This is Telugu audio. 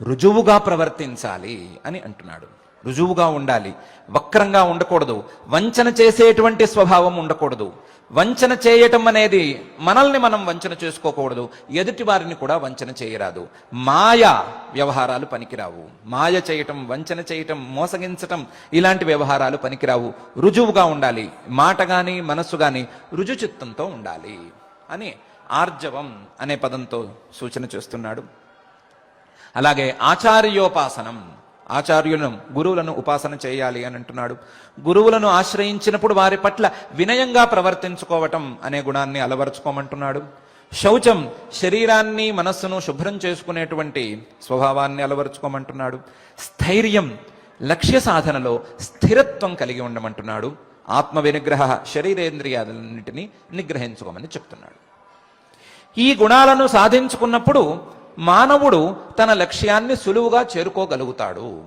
రుజువుగా ప్రవర్తించాలి అని అంటున్నాడు. రుజువుగా ఉండాలి, వక్రంగా ఉండకూడదు, వంచన చేసేటువంటి స్వభావం ఉండకూడదు. వంచన చేయటం అనేది మనల్ని మనం వంచన చేసుకోకూడదు, ఎదుటి వారిని కూడా వంచన చేయరాదు. మాయ వ్యవహారాలు పనికిరావు. మాయ చేయటం, వంచన చేయటం, మోసగించటం ఇలాంటి వ్యవహారాలు పనికిరావు. రుజువుగా ఉండాలి, మాట గాని మనస్సు గాని రుజుచిత్తంతో ఉండాలి అని ఆర్జవం అనే పదంతో సూచన చేస్తున్నాడు. అలాగే ఆచార్యోపాసనం, ఆచార్యులను గురువులను ఉపాసన చేయాలి అని అంటున్నాడు. గురువులను ఆశ్రయించినప్పుడు వారి పట్ల వినయంగా ప్రవర్తించుకోవటం అనే గుణాన్ని అలవరుచుకోమంటున్నాడు. శౌచం, శరీరాన్ని మనస్సును శుభ్రం చేసుకునేటువంటి స్వభావాన్ని అలవరుచుకోమంటున్నాడు. స్థైర్యం, లక్ష్య సాధనలో స్థిరత్వం కలిగి ఉండమంటున్నాడు. ఆత్మ వినిగ్రహ, శరీరేంద్రియాలన్నింటినీ నిగ్రహించుకోమని చెప్తున్నాడు. ఈ గుణాలను సాధించుకున్నప్పుడు మానవుడు తన లక్ష్యాన్ని సులువుగా చేరుకోగలుగుతాడు.